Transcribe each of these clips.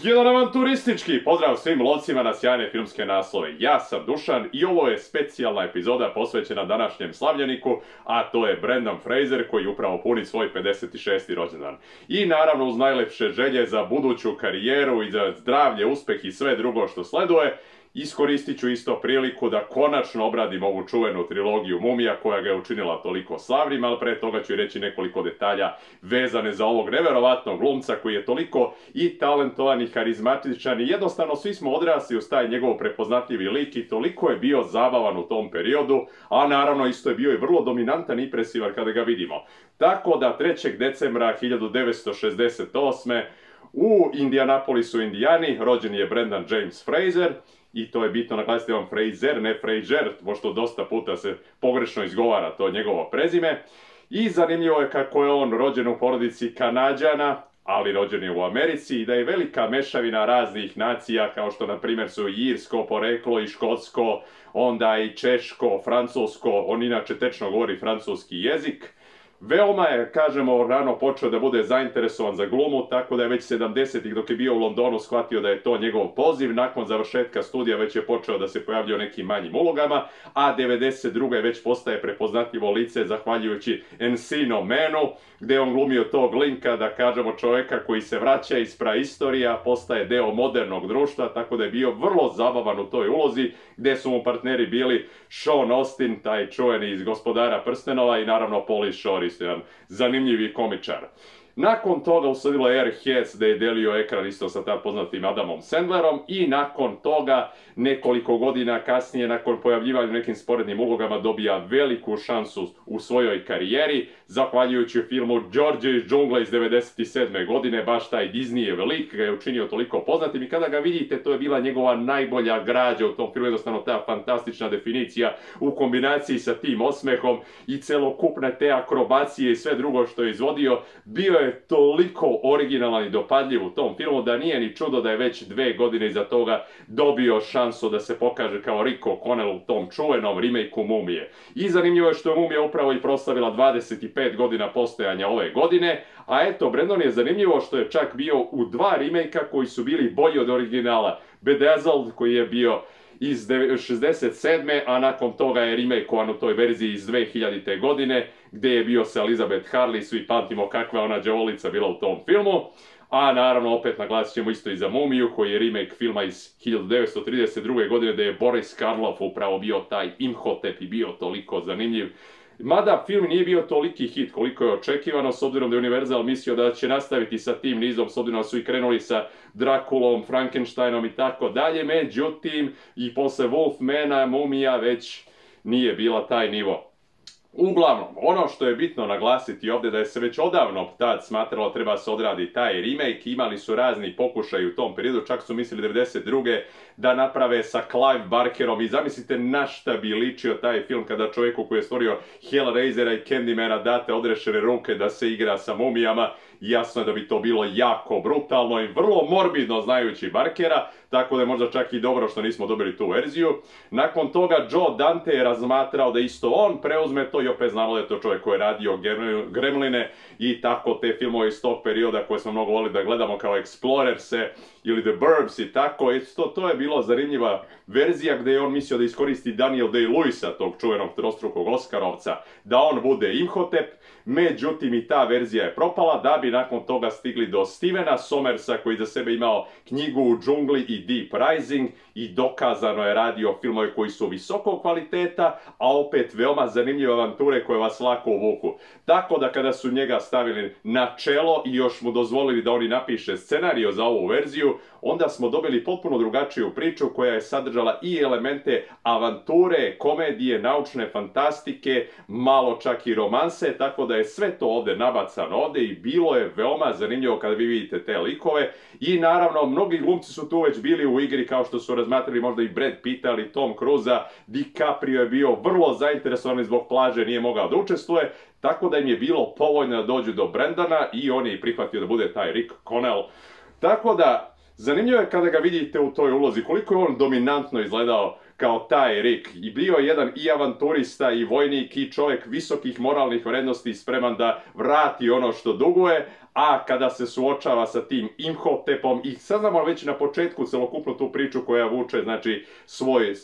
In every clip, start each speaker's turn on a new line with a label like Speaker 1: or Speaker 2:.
Speaker 1: Jedan avanturistički pozdrav svim lovcima na sjajne filmske naslove. Ja sam Dušan i ovo je specijalna epizoda posvećena današnjem slavljeniku, a to je Brendan Fraser koji upravo puni svoj 56. rođendan. I naravno uz najlepše želje za buduću karijeru i za zdravlje, uspeh i sve drugo što sleduje, iskoristit ću isto priliku da konačno obradim ovu čuvenu trilogiju Mumija koja ga je učinila toliko slavnim, ali pre toga ću reći nekoliko detalja vezane za ovog neverovatnog glumca koji je toliko i talentovan i harizmatičan i jednostavno svi smo odrasli uz taj njegov prepoznatljivi lik i toliko je bio zabavan u tom periodu, a naravno isto je bio i vrlo dominantan i impresivan kada ga vidimo. Tako da 3. decembra 1968. u Indianapolisu, Indijani, rođen je Brendan James Fraser. I to je bitno naglasiti, on Fraser, ne Fraser, pošto dosta puta se pogrešno izgovara to njegovo prezime. I zanimljivo je kako je on rođen u porodici Kanađana, ali rođen je u Americi i da je velika mešavina raznih nacija, kao što na primjer su i irsko poreklo i škotsko, onda i češko, francusko, on inače tečno govori francuski jezik. Veoma je, kažemo, rano počeo da bude zainteresovan za glumu, tako da je već 70-ih dok je bio u Londonu shvatio da je to njegov poziv. Nakon završetka studija već je počeo da se pojavljuje u nekim manjim ulogama, a 92. već postaje prepoznatljivo lice zahvaljujući Encino Manu, gde je on glumio tog linka, da kažemo čovjeka koji se vraća iz praistorija, postaje deo modernog društva, tako da je bio vrlo zabavan u toj ulozi, gde su mu partneri bili Sean Astin, taj čuveni iz Gospodara prstenova, i naravno Pauly Shore, jedan zanimljivi komičar. Nakon toga usledilo je Airheads, gde je delio ekran isto sa tad poznatim Adamom Sandlerom, i nakon toga nekoliko godina kasnije, nakon pojavljivanja u nekim sporednim ulogama, dobija veliku šansu u svojoj karijeri, zahvaljujući filmu Đorđe iz džungle iz 97. godine, baš taj Disneyev lik ga je učinio toliko poznatim i kada ga vidite, to je bila njegova najbolja građa u tom filmu, jednostavno ta fantastična definicija u kombinaciji sa tim osmehom i celokupne te akrobacije i sve drugo što je izvodio, bio je toliko originalan i dopadljiv u tom filmu da nije ni čudo da je već 2 godine iza toga dobio šansu da se pokaže kao Rick O'Connell u tom čuvenom remake-u Mumije. I zanimljivo je što je Mumija upravo i proslavila 25 godina postojanja ove godine, a eto, Brendan je zanimljivo što je čak bio u 2 remake-a koji su bili bolji od originala. Bedazzled koji je bio iz 67. a nakon toga je remakeovan u toj verziji iz 2000. godine, gdje je bio sa Elizabeth Harley, svi pamtimo kakva ona đavolica bila u tom filmu. A naravno opet naglasit ćemo isto i za Mumiju, koji je remake filma iz 1932. godine, gdje je Boris Karloff upravo bio taj Imhotep i bio toliko zanimljiv. Mada film nije bio toliki hit koliko je očekivano, s obzirom da je Universal mislio da će nastaviti sa tim nizom, s obzirom da su i krenuli sa Drakulom, Frankensteinom i tako dalje, međutim i posle Wolfmana Mumija već nije bila taj nivo. Uglavnom, ono što je bitno naglasiti ovdje da je se već odavno tad smatralo treba se odradi taj remake, imali su razni pokušaj u tom periodu, čak su mislili 92. da naprave sa Clive Barkerom i zamislite na šta bi ličio taj film kada čovjeku koji je stvorio Hellraisera i Candymana date odrešene ruke da se igra sa mumijama. Jasno je da bi to bilo jako brutalno i vrlo morbidno znajući Barkera, tako da je možda čak i dobro što nismo dobili tu verziju. Nakon toga Joe Dante je razmatrao da isto on preuzme to i opet znamo da je to čovjek koji je radio Gremline i tako te filmove iz tog perioda koje smo mnogo volili da gledamo kao Explorerse ili The Burbs i tako. To je bilo zanimljiva verzija gdje je on mislio da iskoristi Daniel Day-Lewisa, tog čuvenog trostrukog Oskarovca, da on bude Imhotep. Međutim i ta verzija je propala da bi nakon toga stigli do Stevena Sommersa koji za sebe imao knjigu U džungli i Deep Rising i dokazano je radio filmove koji su visokog kvaliteta, a opet veoma zanimljive avanture koje vas lako uvuku. Tako da kada su njega stavili na čelo i još mu dozvolili da oni napiše scenario za ovu verziju, onda smo dobili potpuno drugačiju priču koja je sadržala i elemente avanture, komedije, naučne fantastike, malo čak i romanse, tako da je sve to ovdje nabacano ovdje i bilo je veoma zanimljivo kada vi vidite te likove. I naravno, mnogi glumci su tu već bili u igri, kao što su razmatrali možda i Brad Pitt ali Tom Cruisa. DiCaprio je bio vrlo zainteresovan zbog plaže, nije mogao da učestvuje, tako da im je bilo povoljno da dođu do Brendana i on je prihvatio da bude taj Rick O'Connell. Tako da, zanimljivo je kada ga vidite u toj ulozi, koliko je on dominantno izgledao kao taj Rick. I bio je jedan i avanturista i vojnik i čovjek visokih moralnih vrednosti spreman da vrati ono što duguje, a kada se suočava sa tim Imhotepom i saznamo već na početku celokupnu tu priču koja vuče znači svoj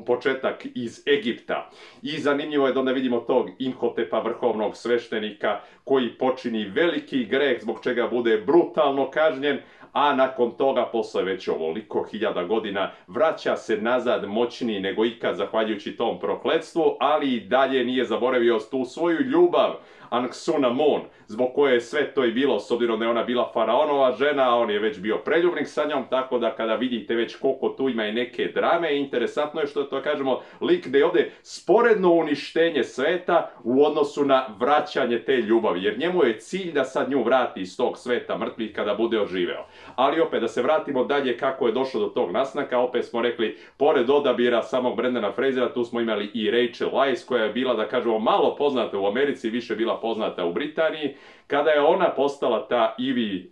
Speaker 1: početak iz Egipta. I zanimljivo je da onda vidimo tog Imhotepa, vrhovnog sveštenika, koji počini veliki greh zbog čega bude brutalno kažnjen, a nakon toga, posle već ovoliko hiljada godina, vraća se nazad moćniji nego ikad zahvaljujući tom prokletstvu, ali i dalje nije zaboravio tu svoju ljubav, Anck-su-namun, zbog koje je sve to i bilo, s obzirom da je ona bila faraonova žena, a on je već bio preljubnik sa njom, tako da kada vidite već koliko tu ima i neke drame, interesantno je što to kažemo, lik da je ovdje sporedno uništenje sveta u odnosu na vraćanje te ljubavi, jer njemu je cilj da sad nju vrati iz tog sveta mrtvih kada bude oživeo. Ali opet, da se vratimo dalje kako je došlo do tog nastanka, opet smo rekli, pored odabira samog Brendana Frasera, tu smo imali i Rachel Weisz, koja je bila, da kažemo, malo poznata u Americi, više bila poznata u Britaniji, kada je ona postala ta Ivy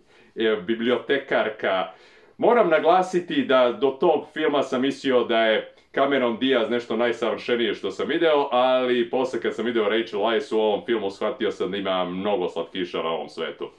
Speaker 1: bibliotekarka. Moram naglasiti da do tog filma sam mislio da je Cameron Diaz nešto najsavršenije što sam video, ali posle kad sam video Rachel Weisz u ovom filmu shvatio sam da ima mnogo slatkiša na ovom svetu.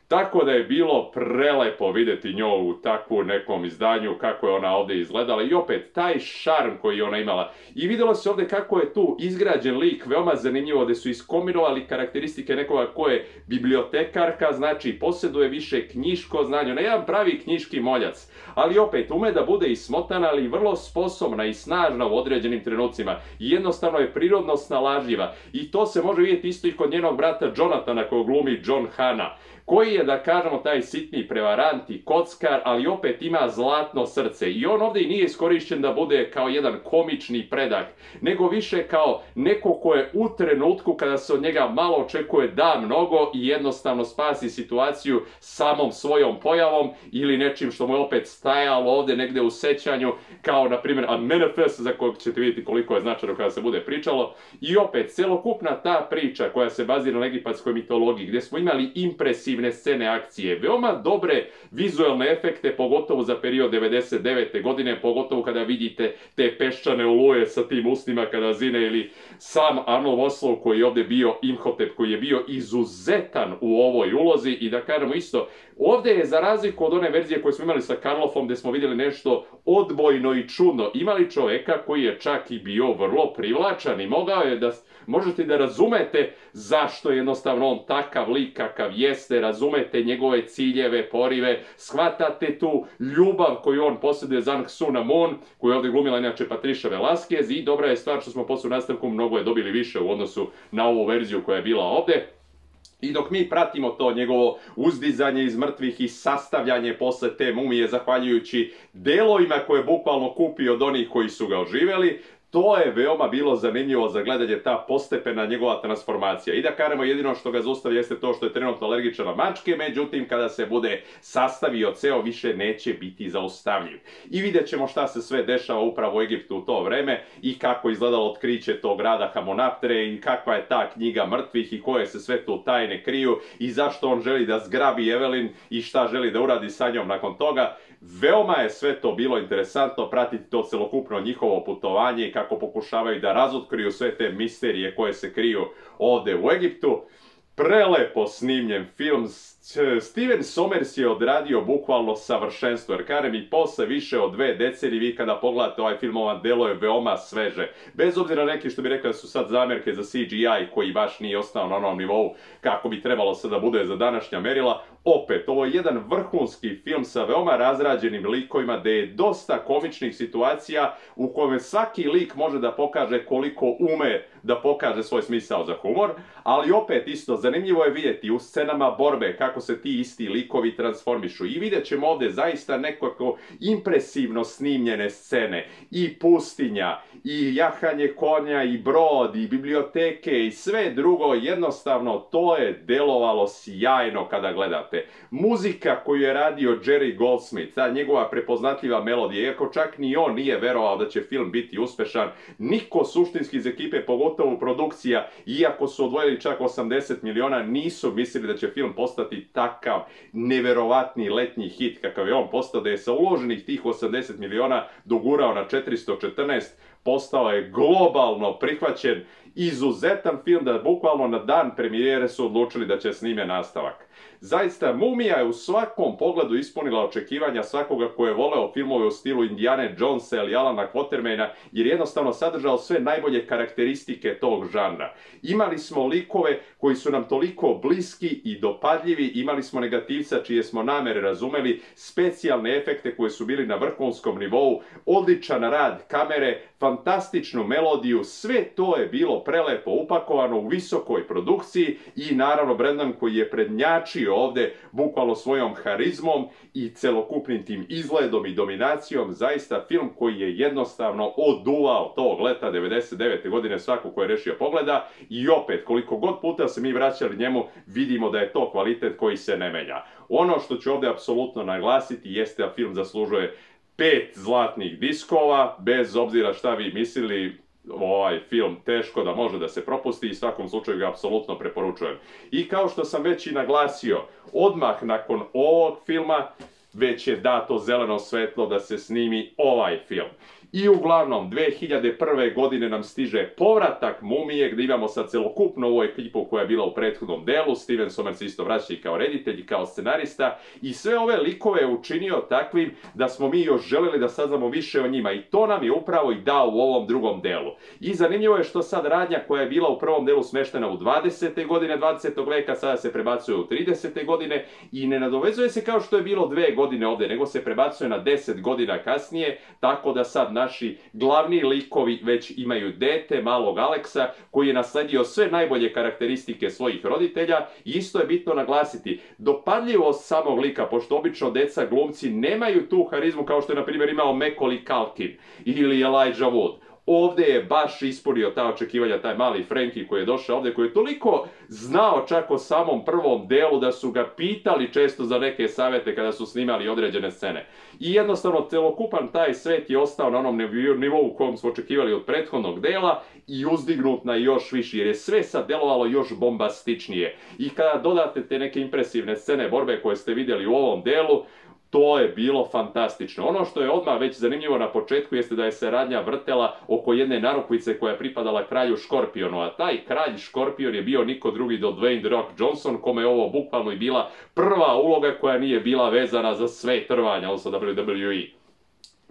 Speaker 1: Tako da je bilo prelepo vidjeti nju u takvu nekom izdanju, kako je ona ovdje izgledala i opet taj šarm koji je ona imala. I vidjelo se ovdje kako je tu izgrađen lik, veoma zanimljivo, da su iskombinovali karakteristike nekoga ko je bibliotekarka, znači posjeduje više knjiško znanje, ne jedan pravi knjiški moljac, ali opet ume da bude i smotana, ali vrlo sposobna i snažna u određenim trenucima. I jednostavno je prirodno snalažljiva. I to se može vidjeti isto i kod njenog brata Jonathana, kojeg glumi John Hannah, koji je, da kažemo, taj sitni prevarant i kockar, ali opet ima zlatno srce. I on ovdje i nije iskorišćen da bude kao jedan komični predak, nego više kao neko ko je u trenutku kada se od njega malo očekuje da mnogo i jednostavno spasi situaciju samom svojom pojavom ili nečim što mu je opet stajalo ovdje negdje u sećanju, kao na primjer A Manifest, za kojeg ćete vidjeti koliko je značajno kada se bude pričalo. I opet, celokupna ta priča koja se bazira na egipatskoj mitologiji, gdje smo imali impresivne scene akcije, veoma dobre vizualne efekte, pogotovo za period 99. godine, pogotovo kada vidite te peščane oluje sa tim ustima kada zine, ili sam Arnold Vosloo koji je ovdje bio Imhotep, koji je bio izuzetan u ovoj ulozi. I da kažemo isto, ovdje je, za razliku od one verzije koju smo imali sa Karloffom, gdje smo vidjeli nešto odbojno i čudno, imali čoveka koji je čak i bio vrlo privlačan i mogao je da, možete da razumete zašto je jednostavno on takav lik kakav jeste, razumete njegove ciljeve, porive, shvatate tu ljubav koju on posjeduje za Anck-su-namun, koju je ovdje glumila inače Patricia Velasquez, i dobra je stvar što smo posle u nastavku mnogo je dobili više u odnosu na ovu verziju koja je bila ovdje. I dok mi pratimo to njegovo uzdizanje iz mrtvih i sastavljanje posle te mumije zahvaljujući delovima koje je bukvalno kupio od onih koji su ga oživjeli, to je veoma bilo zanimljivo za gledanje, ta postepena njegova transformacija. I da kažemo, jedino što ga zaustavi jeste to što je trenutno alergičan na mačke, međutim kada se bude sastavio ceo, više neće biti zaustavljiv. I vidjet ćemo šta se sve dešava upravo u Egiptu u to vreme i kako izgledalo otkriće tog grada Hamonaptre i kakva je ta knjiga mrtvih i koje se sve tu tajne kriju i zašto on želi da zgrabi Evelyn i šta želi da uradi sa njom nakon toga. Veoma je sve to bilo interesantno pratiti to celokupno njihovo putovanje i kako pokušavaju da razotkriju sve te misterije koje se kriju ovdje u Egiptu. Prelepo snimljen film. Steven Sommers je odradio bukvalno savršenstvo, jer kažem i posle više od 2 decenije, vi kada pogledate ovaj film, ovo delo je veoma sveže. Bez obzira na neki što bi rekli da su sad zamjerke za CGI koji baš nije ostao na onom nivou kako bi trebalo sad da bude za današnja merila. Opet, ovo je jedan vrhunski film sa veoma razrađenim likovima, gde je dosta komičnih situacija u kojima svaki lik može da pokaže koliko ume da pokaže svoj smisao za humor, ali opet isto zanimljivo je vidjeti u scenama borbe kako se ti isti likovi transformišu. I vidjet ćemo ovdje zaista nekako impresivno snimljene scene, i pustinja, i jahanje konja, i brod, i biblioteke, i sve drugo. Jednostavno, to je delovalo sjajno kada gledate. Muzika koju je radio Jerry Goldsmith, ta njegova prepoznatljiva melodija, iako čak ni on nije verovao da će film biti uspešan, niko suštinski iz ekipe, pogotovo produkcija, iako su odvojili čak $80 miliona, nisu mislili da će film postati takav neverovatni letnji hit kakav je on postao, da je sa uloženih tih 80 miliona dogurao na 414, postao je globalno prihvaćen, izuzetan film da bukvalno na dan premijere su odlučili da će snime nastavak. Zaista, Mumija je u svakom pogledu ispunila očekivanja svakoga ko je voleo filmove u stilu Indiane Jonesa ili Alana Quatermaina, jer je jednostavno sadržao sve najbolje karakteristike tog žanra. Imali smo likove koji su nam toliko bliski i dopadljivi, imali smo negativca čije smo namere razumeli, specijalne efekte koji su bili na vrhunskom nivou, odličan rad kamere, fantastičnu melodiju, sve to je bilo prelepo upakovano u visokoj produkciji i naravno Brandon koji je prednjačio ovdje bukvalno svojom harizmom i celokupnim tim izgledom i dominacijom, zaista film koji je jednostavno oduvao tog leta 99. godine svako ko je rešio pogleda i opet koliko god puta se mi vraćali njemu vidimo da je to kvalitet koji se ne menja. Ono što ću ovdje apsolutno naglasiti jeste da film zaslužuje 5 zlatnih diskova, bez obzira šta vi mislili, ovaj film teško da može da se propusti i u svakom slučaju ga apsolutno preporučujem. I kao što sam već i naglasio, odmah nakon ovog filma već je dato zeleno svetlo da se snimi ovaj film. I uglavnom, 2001. godine nam stiže povratak Mumije, gdje imamo sad celokupno ovu ekipu koja je bila u prethodnom delu. Steven Sommers isto vraća i kao reditelj i kao scenarista. I sve ove likove je učinio takvim da smo mi još želeli da saznamo više o njima. I to nam je upravo i dao u ovom drugom delu. I zanimljivo je što sad radnja koja je bila u prvom delu smeštena u 20. godine 20. veka, sada se prebacuje u 30. godine i ne nadovezuje se kao što je bilo 2 godine ovdje, nego se prebacuje na 10 godina kasnije, tako da sad naši glavni likovi već imaju dete, malog Aleksa, koji je nasledio sve najbolje karakteristike svojih roditelja. I isto je bitno naglasiti, dopadljivost samog lika, pošto obično deca glumci nemaju tu harizmu kao što je na primjer imao Macaulay Culkin ili Elijah Wood. Ovdje je baš ispunio ta očekivanja, taj mali Frankie koji je došao ovdje, koji je toliko znao čak o samom prvom delu da su ga pitali često za neke savjete kada su snimali određene scene. I jednostavno celokupan taj svet je ostao na onom nivou u kojem smo očekivali od prethodnog dela i uzdignut na još više, jer je sve sad delovalo još bombastičnije. I kada dodate te neke impresivne scene borbe koje ste vidjeli u ovom delu, to je bilo fantastično. Ono što je odmah već zanimljivo na početku jeste da je se radnja vrtela oko jedne narukvice koja je pripadala kralju Škorpionu, a taj kralj Škorpion je bio niko drugi do Dwayne The Rock Johnson, kome je ovo bukvalno i bila prva uloga koja nije bila vezana za sve trvanja, odnosno WWE.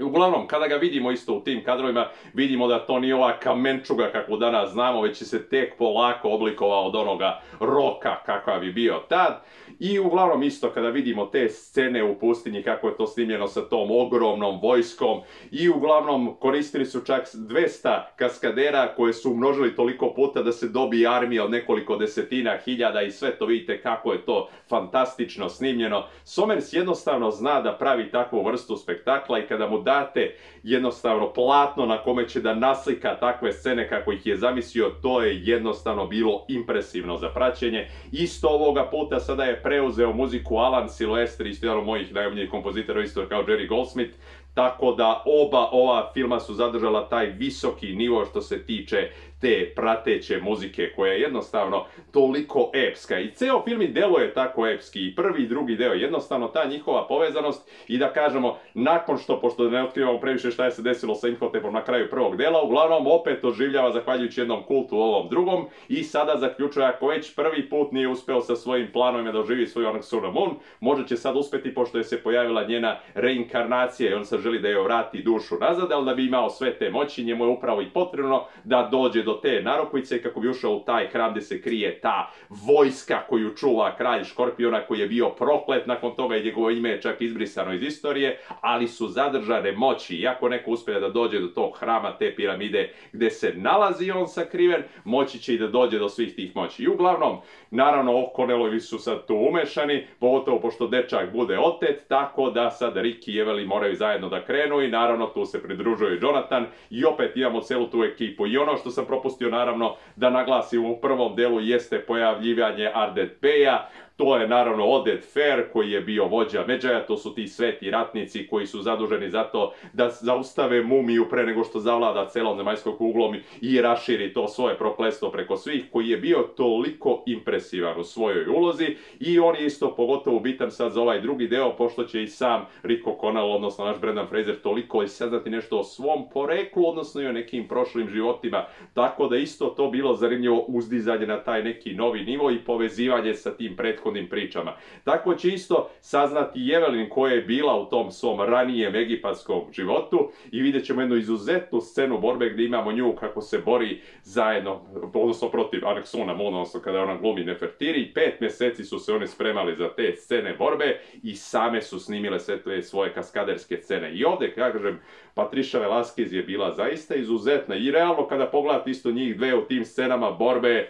Speaker 1: Uglavnom, kada ga vidimo isto u tim kadrovima, vidimo da to nije ova kamenčuga kakvu danas znamo, već se tek polako oblikovao od onoga Roka kakav bi bio tad. I uglavnom isto kada vidimo te scene u pustinji, kako je to snimljeno sa tom ogromnom vojskom, i uglavnom koristili su čak 200 kaskadera koje su umnožili toliko puta da se dobije armija od nekoliko desetina hiljada i sve to vidite kako je to fantastično snimljeno. Sommers jednostavno zna da pravi takvu vrstu spektakla i kada mu date jednostavno platno na kome će da naslika takve scene kako ih je zamislio, to je jednostavno bilo impresivno za praćenje. Isto ovoga puta sada je preuzeo muziku Alan Silvestri, isto jedan od mojih najomiljenijih kompozitora, isto kao Jerry Goldsmith, tako da oba ova filma su zadržala taj visoki nivo što se tiče te prateće muzike koja je jednostavno toliko epska. I ceo film i deluje tako epski, i prvi i drugi deo, jednostavno ta njihova povezanost. I da kažemo, nakon što, pošto ne otkrivamo previše šta je se desilo sa Imhotepom na kraju prvog dela, uglavnom opet oživljava zahvaljujući jednom kultu u ovom drugom i sada zaključuje, ako već prvi put nije uspeo sa svojim planovima da oživi svoju onog Sun Moon, možda će sad uspeti pošto je se pojavila njena reinkarnacija i on sad želi da joj vrati dušu nazad, ali da bi imao sve te moći, njemu je upravo i potrebno da dođe do te narukvice kako bi ušao u taj hram gdje se krije ta vojska koju čuva kralj Škorpiona, koji je bio proklet nakon toga i njegovo ime je čak izbrisano iz istorije, ali su zadržane moći. Iako neko uspije da dođe do tog hrama, te piramide gdje se nalazi on sakriven, moći će i da dođe do svih tih moći. I uglavnom, naravno, O'Connellovi su sad tu umešani, pogotovo pošto dečak bude otet, tako da sad Rick i Evelyn moraju zajedno da krenu i naravno tu se pridružuje Jonathan i opet imamo celu tu ekipu. I ono što sam propustio naravno da naglasim u prvom delu jeste pojavljivanje Ardette Baya, To je naravno Oded Fehr koji je bio vođa Medžaja, to su ti sveti ratnici koji su zaduženi za to da zaustave mumiju pre nego što zavlada celom zemaljskom kuglom i raširi to svoje prokletstvo preko svih, koji je bio toliko impresivan u svojoj ulozi i on je isto pogotovo bitan sad za ovaj drugi deo, pošto će i sam Rick O'Connell, odnosno naš Brendan Fraser, toliko i saznati nešto o svom poreklu, odnosno i o nekim prošlim životima, tako da isto to bilo zanimljivo uzdizanje na taj neki novi nivo i povezivanje sa tim prethodnim pričama. Tako će isto saznati i Evelyn koja je bila u tom svom ranijem egipatskom životu i vidjet ćemo jednu izuzetnu scenu borbe gdje imamo nju kako se bori zajedno, odnosno protiv Anaxona, odnosno kada ona glumi Nefertiri. 5 mjeseci su se oni spremali za te scene borbe i same su snimile sve te svoje kaskaderske scene. I ovdje, kažem, Patricia Velasquez je bila zaista izuzetna i realno kada pogledate isto njih dve u tim scenama borbe,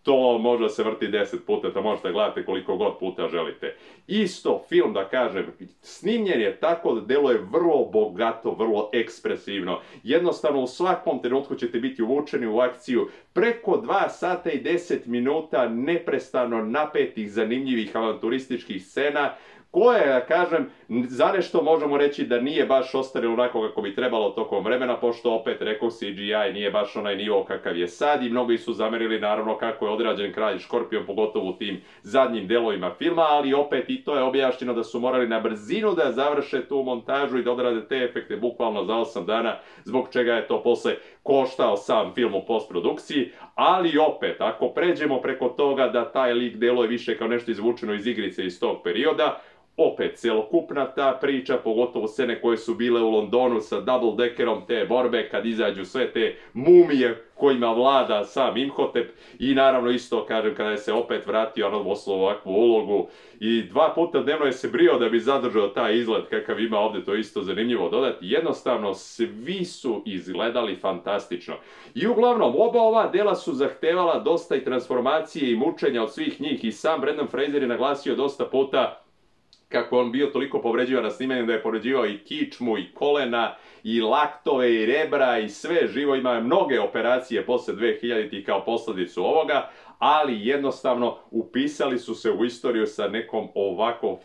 Speaker 1: to može se vrti 10 puta, to možete gledati koliko god puta želite. Isto film, da kažem, snimljen je tako da deluje vrlo bogato, vrlo ekspresivno. Jednostavno u svakom trenutku ćete biti uvučeni u akciju. Preko 2 sata i 10 minuta neprestano napetih, zanimljivih avanturističkih scena, koje, da kažem, za nešto možemo reći da nije baš ostarilo onako kako bi trebalo tokom vremena, pošto opet, rekao, CGI nije baš onaj nivo kakav je sad i mnogi su zamerili naravno kako je odrađen Kralj Škorpion, pogotovo u tim zadnjim delovima filma, ali opet i to je objašnjeno da su morali na brzinu da završe tu montažu i da odrade te efekte bukvalno za 8 dana, zbog čega je to posle koštao sam film u postprodukciji, ali opet, ako pređemo preko toga da taj lik deluje više kao nešto izvučeno iz igrice iz tog perioda, opet, celokupna ta priča, pogotovo scene koje su bile u Londonu sa double-deckerom te borbe, kad izađu sve te mumije kojima vlada sam Imhotep i naravno isto, kažem, kada je se opet vratio Arnold Vosloo ovakvu ulogu i 2 puta dnevno je se brio da bi zadržao taj izgled kakav ima ovdje, to je isto zanimljivo dodati. Jednostavno, svi su izgledali fantastično. I uglavnom, oba ova dela su zahtevala dosta i transformacije i mučenja od svih njih i sam Brendan Fraser je naglasio dosta puta kako on bio toliko povređivan na snimanju da je povređivao i kičmu, i kolena, i laktove, i rebra, i sve živo. Ima mnoge operacije posle 2000-ih kao posljedicu ovoga, ali jednostavno upisali su se u istoriju sa nekom ovako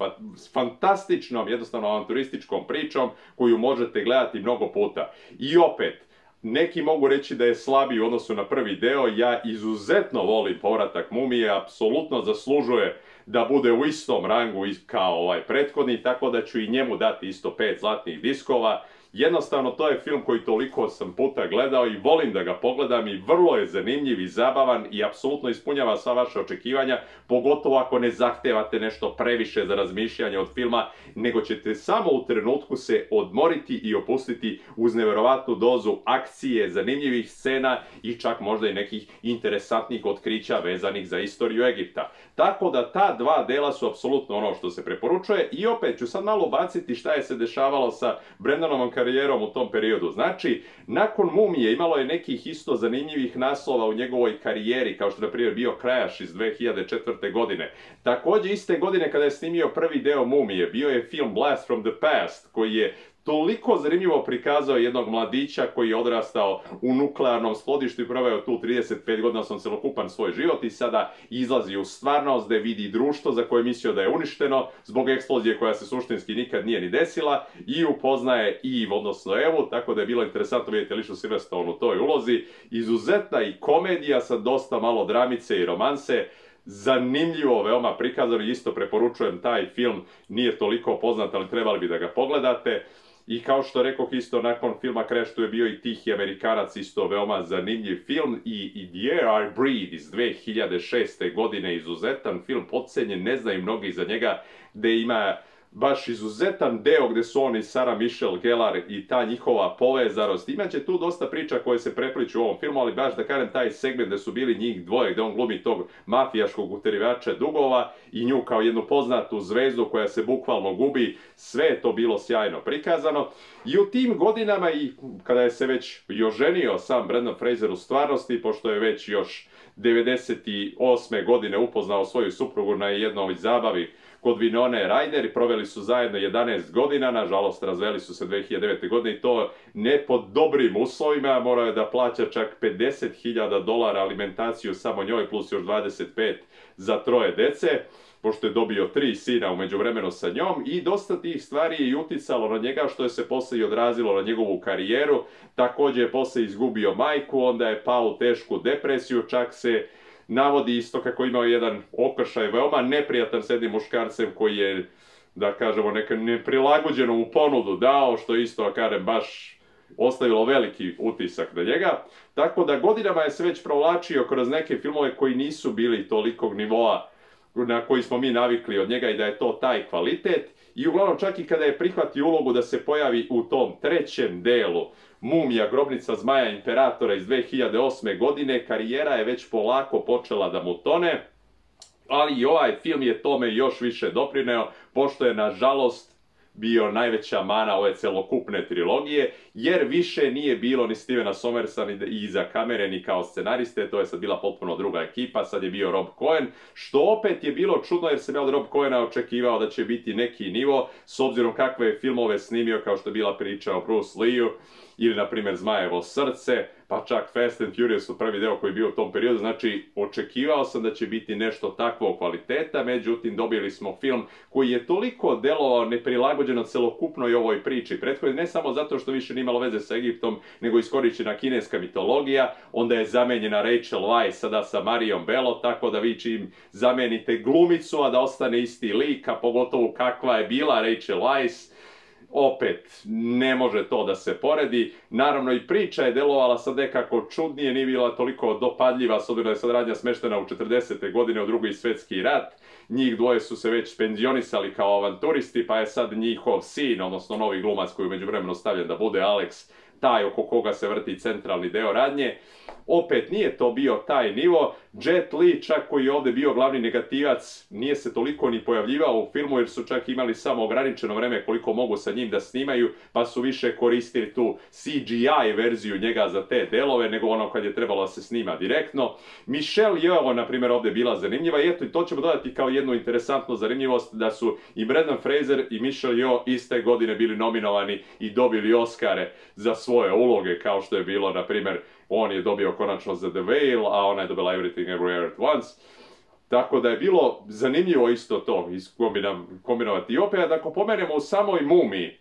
Speaker 1: fantastičnom, jednostavno avanturističkom pričom koju možete gledati mnogo puta. I opet, neki mogu reći da je slabiji u odnosu na prvi deo, ja izuzetno volim povratak mumije, apsolutno zaslužuje da bude u istom rangu kao ovaj prethodni, tako da ću i njemu dati isto 5 zlatnih diskova. Jednostavno, to je film koji toliko sam puta gledao i volim da ga pogledam i vrlo je zanimljiv i zabavan i apsolutno ispunjava sva vaše očekivanja, pogotovo ako ne zahtevate nešto previše za razmišljanje od filma, nego ćete samo u trenutku se odmoriti i opustiti uz neverovatnu dozu akcije, zanimljivih scena i čak možda i nekih interesantnih otkrića vezanih za istoriju Egipta. Tako da ta 2 dela su apsolutno ono što se preporučuje i opet ću sad malo baciti šta je se dešavalo sa Brendanovom karijerom u tom periodu. Znači, nakon Mumije imalo je nekih isto zanimljivih naslova u njegovoj karijeri, kao što je na primjer bio Crash iz 2004. godine. Također iste godine kada je snimio prvi deo Mumije, bio je film Blast from the Past, koji je toliko zanimljivo prikazao jednog mladića koji je odrastao u nuklearnom skladištu i proveo tu 35 godina sam celokupan svoj život i sada izlazi u stvarnost da vidi društvo za koje je mislio da je uništeno zbog eksplozije koja se suštinski nikad nije ni desila i upoznaje Eve, odnosno Evu, tako da je bilo interesantno vidjeti Alicia Silverstone u toj ulozi. Izuzetna i komedija sa dosta malo dramice i romanse. Zanimljivo, veoma prikazano i isto preporučujem taj film, nije toliko poznat, ali trebali bi da ga pogledate. I kao što rekoh isto, nakon filma Crash tu je bio i Tihi Amerikanac, isto veoma zanimljiv film i The Air I Breathe iz 2006. godine, izuzetan film, podcenjen, ne znaju mnogi za njega, gde ima baš izuzetan deo gde su oni Sarah Michelle Gellar i ta njihova povezanost. Imaće tu dosta priča koje se prepliču u ovom filmu, ali baš da kažem taj segment gde su bili njih dvoje, gde on glumi tog mafijaškog uterivača dugova i nju kao jednu poznatu zvezdu koja se bukvalno gubi, sve je to bilo sjajno prikazano. I u tim godinama i kada je se već oženio sam Brendan Fraser u stvarnosti, pošto je već još 98. godine upoznao svoju suprugu na jednoj zabavi kod Winone Ryder i proveli su zajedno 11 godina, nažalost razveli su se 2009. godine i to ne pod dobrim uslovima, morao je da plaća čak $50.000 alimentaciju samo njoj plus još 25 za 3 dece. pošto je dobio 3 sina u međuvremenu sa njom i dosta tih stvari je i uticalo na njega što je se poslije i odrazilo na njegovu karijeru. Također je poslije izgubio majku, onda je pao u tešku depresiju, čak se navodi isto kako imao jedan okršaj veoma neprijatan s jednim muškarcem koji je, da kažemo, neka neprilagođenu mu ponudu dao, što isto, da kažem, baš ostavilo veliki utisak na njega. Tako da godinama je se već provlačio kroz neke filmove koji nisu bili tolikog nivoa na koji smo mi navikli od njega i da je to taj kvalitet. I uglavnom čak i kada je prihvatio ulogu da se pojavi u tom trećem delu Mumija, grobnica zmaja imperatora iz 2008. godine, karijera je već polako počela da mu tone, ali i ovaj film je tome još više doprineo, pošto je nažalost bio najveća mana ove celokupne trilogije, jer više nije bilo ni Stevena Somersa ni iza kamere ni kao scenariste, to je sad bila potpuno druga ekipa, sad je bio Rob Cohen, što opet je bilo čudno jer sam ja od Rob Cohena očekivao da će biti neki nivo, s obzirom kakve je filmove snimio, kao što je bila priča o Bruce Lee-u, ili na primjer Zmajevo srce, pa čak Fast and Furious u prvi deo koji je bio u tom periodu, znači očekivao sam da će biti nešto takvog kvaliteta, međutim dobili smo film koji je toliko delovao neprilagođeno celokupnoj ovoj priči. Prethodno ne samo zato što više nije imalo veze sa Egiptom, nego iskorišćena kineska mitologija, onda je zamenjena Rachel Weisz sada sa Marijom Bello, tako da vi čim zamenite glumicu, a da ostane isti lik, a pogotovo kakva je bila Rachel Weisz, opet, ne može to da se poredi. Naravno i priča je delovala sad nekako čudnije, nije bila toliko dopadljiva, s obzirom da je sad radnja smeštena u 40. godine u Drugi svjetski rat. Njih dvoje su se već penzionisali kao avanturisti, pa je sad njihov sin, odnosno novi glumac koji je u međuvremenu stavljen da bude Alex, taj oko koga se vrti centralni deo radnje. Opet nije to bio taj nivo. Jet Li, čak koji je ovdje bio glavni negativac, nije se toliko ni pojavljivao u filmu jer su čak imali samo ograničeno vreme koliko mogu sa njim da snimaju, pa su više koristili tu CGI verziju njega za te delove nego ono kad je trebalo da se snima direktno. Michelle Yeoh, na primjer, ovdje bila zanimljiva i eto i to ćemo dodati kao jednu interesantnu zanimljivost da su i Brendan Fraser i Michelle Yeoh iste godine bili nominovani i dobili Oscare za svoje uloge, kao što je bilo, na primjer, on je dobio konačno za The Whale, a ona je dobila Everything Everywhere at Once. Tako da je bilo zanimljivo isto to kombinovati. I opet, ako pomenemo u samoj Mumiji,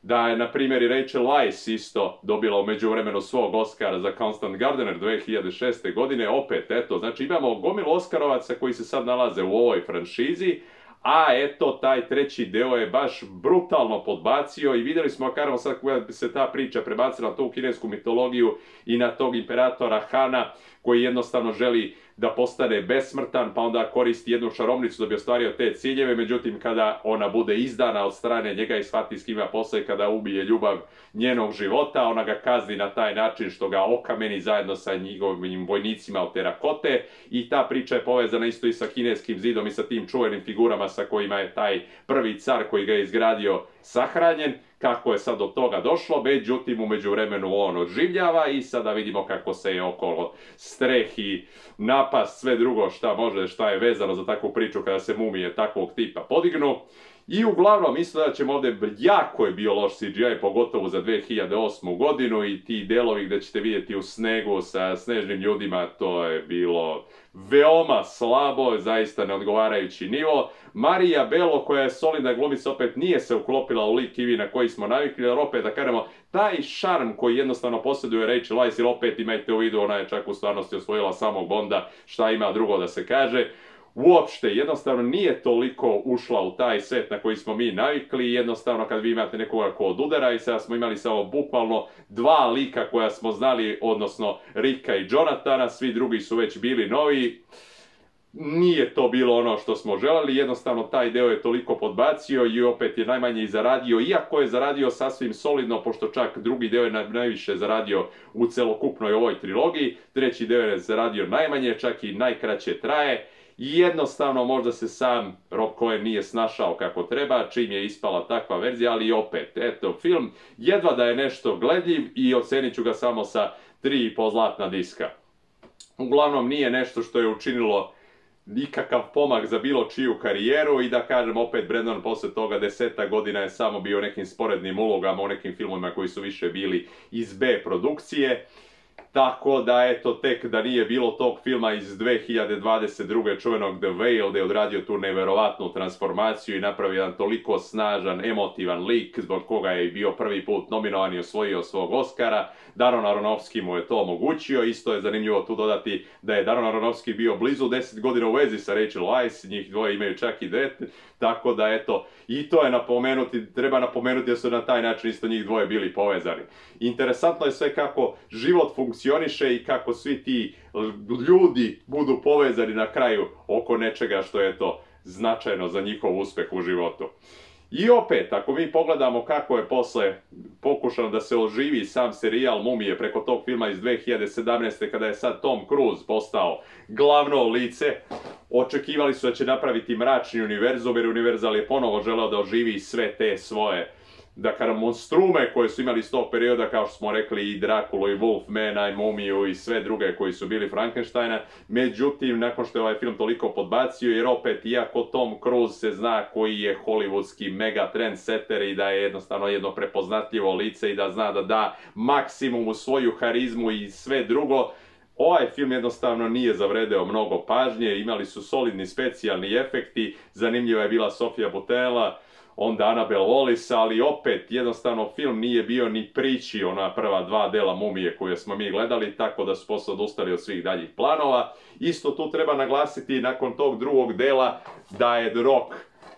Speaker 1: da je, na primjer, i Rachel Weisz isto dobila u međuvremenu svog Oscara za Constant Gardener 2006. godine, opet, eto, znači imamo gomilu Oskarovaca koji se sad nalaze u ovoj franšizi, a eto, taj treći deo je baš brutalno podbacio i vidjeli smo, karamo sad kada bi se ta priča prebacila na tu kinesku mitologiju i na tog imperatora Hana, koji jednostavno želi da postane besmrtan, pa onda koristi jednu čarovnicu da bi ostvario te ciljeve, međutim kada ona bude izdana od strane njega i shvati s kim ima posle, kada ubije ljubav njenog života, ona ga kazni na taj način što ga okameni zajedno sa njegovim vojnicima od terakote i ta priča je povezana isto i sa kineskim zidom i sa tim čuvenim figurama sa kojima je taj prvi car koji ga je izgradio sahranjen. Kako je sad do toga došlo, međutim u međuvremenu on oživljava i sada vidimo kako se je okolo strehi, napast, sve drugo šta može, šta je vezano za takvu priču kada se mumije takvog tipa podignu. I uglavnom mislim da ćemo ovdje, jako je bio loš CGI, pogotovo za 2008. godinu i ti delovi gdje ćete vidjeti u snegu sa snežnim ljudima, to je bilo veoma slabo, zaista neodgovarajući nivo. Marija Bello, koja je solidna glumica, opet nije se uklopila u lik Ivi na koji smo navikli, jer opet, da kažemo, taj šarm koji jednostavno posjeduje Rachel Weisz, jer opet imajte u vidu, ona je čak u stvarnosti osvojila samog Bonda, šta ima drugo da se kaže. Uopšte, jednostavno nije toliko ušla u taj svet na koji smo mi navikli, jednostavno kad vi imate nekoga ko odudara i sada smo imali samo bukvalno dva lika koja smo znali, odnosno Ricka i Jonathana, svi drugi su već bili novi. Nije to bilo ono što smo želeli, jednostavno taj deo je toliko podbacio i opet je najmanje i zaradio, iako je zaradio sasvim solidno, pošto čak drugi deo je najviše zaradio u celokupnoj ovoj trilogiji, treći deo je zaradio najmanje, čak i najkraće traje. I jednostavno možda se sam Rob Cohen nije snašao kako treba, čim je ispala takva verzija, ali opet, eto, film jedva da je nešto gledljiv i ocenit ću ga samo sa 3,5 zlatna diska. Uglavnom nije nešto što je učinilo nikakav pomak za bilo čiju karijeru i da kažem opet, Brandon posle toga 10 godina je samo bio nekim sporednim ulogama u nekim filmovima koji su više bili iz B produkcije. Tako da eto, tek da nije bilo tog filma iz 2022. čuvenog The Whale, gdje je odradio tu neverovatnu transformaciju i napravio jedan toliko snažan, emotivan lik, zbog koga je bio prvi put nominovan i osvojio svog Oscara. Darren Aronofsky mu je to omogućio. Isto je zanimljivo tu dodati da je Darren Aronofsky bio blizu 10 godina u vezi sa Rachel Weisz, njih dvoje imaju čak i dete, tako da eto, i to je napomenuti, treba napomenuti da su na taj način isto njih dvoje bili povezani. Interesantno je sve kako život funkcioniše i kako svi ti ljudi budu povezani na kraju oko nečega što je to značajno za njihov uspeh u životu. I opet, ako mi pogledamo kako je posle pokušano da se oživi sam serijal Mumije preko tog filma iz 2017. kada je sad Tom Cruise postao glavno lice, očekivali su da će napraviti mračni univerzum, jer Universal je ponovo želeo da oživi sve te svoje, da kažem, monstrume koje su imali iz tog perioda, kao što smo rekli, i Drakulu, i Wolfmana, i Mumiju, i sve druge koji su bili Frankensteina. Međutim, nakon što je ovaj film toliko podbacio, jer opet, iako Tom Cruise se zna koji je hollywoodski mega trendsetter i da je jednostavno jedno prepoznatljivo lice i da zna da da maksimum u svoju harizmu i sve drugo, ovaj film jednostavno nije zavredeo mnogo pažnje, imali su solidni specijalni efekti, zanimljiva je bila Sofia Boutella, onda Annabelle Wallis, ali opet jednostavno film nije bio ni priči ona prva dva dela Mumije koje smo mi gledali, tako da su posle odustali od svih daljih planova. Isto tu treba naglasiti nakon tog drugog dela da je The Rock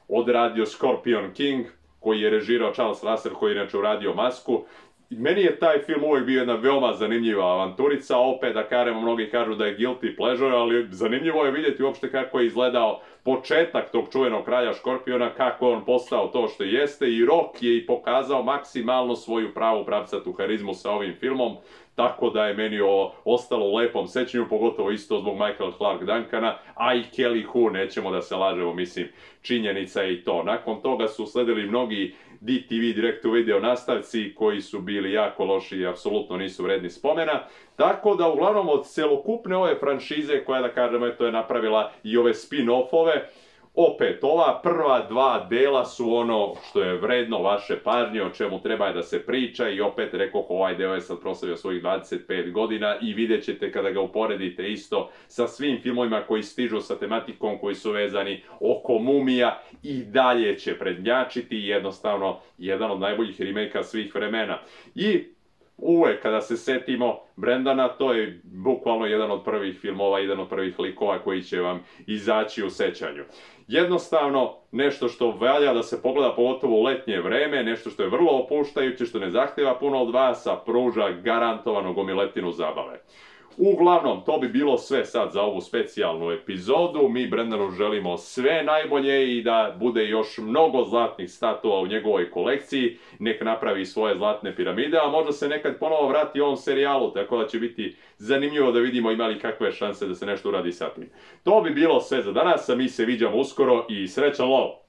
Speaker 1: odradio Scorpion King, koji je režirao Charles Russell, koji je inače uradio Masku. Meni je taj film uvijek bio jedna veoma zanimljiva avanturica, opet da kažemo, mnogi kažu da je guilty pleasure, ali zanimljivo je vidjeti uopšte kako je izgledao početak tog čuvenog kralja Škorpiona, kako je on postao to što jeste, i Rock je i pokazao maksimalno svoju pravu pravcatu harizmu sa ovim filmom, tako da je meni ovo ostalo u lepom sećanju, pogotovo isto zbog Michael Clark Duncana, a i Kelly Hu, nećemo da se lažemo, mislim, činjenica je i to. Nakon toga su sledili mnogi DTV direct to video nastavci koji su bili jako loši i apsolutno nisu vredni spomena. Tako da uglavnom od celokupne ove franšize koja, da kažemo, eto, je napravila i ove spin-offove, opet ova prva dva dela su ono što je vredno vaše pažnje, o čemu treba da se priča, i opet rekoh, ovaj deo je sad proslavio svojih 25 godina i vidjet ćete kada ga uporedite isto sa svim filmovima koji stižu sa tematikom koji su vezani oko Mumija, i dalje će prednjačiti, jednostavno jedan od najboljih remake-a svih vremena. I uvek kada se setimo Brendana, to je bukvalno jedan od prvih filmova, jedan od prvih likova koji će vam izaći u sećanju. Jednostavno, nešto što valja da se pogleda pogotovo u letnje vreme, nešto što je vrlo opuštajuće, što ne zahtjeva puno od vas, a pruža garantovanu gomiletinu zabave. Uglavnom, to bi bilo sve sad za ovu specijalnu epizodu. Mi Brendanu želimo sve najbolje i da bude još mnogo zlatnih statua u njegovoj kolekciji. Nek napravi svoje zlatne piramide, a možda se nekad ponovo vrati ovom serijalu, tako da će biti zanimljivo da vidimo ima li kakve šanse da se nešto uradi sa tim. To bi bilo sve za danas, a mi se viđamo uskoro i srećan lov!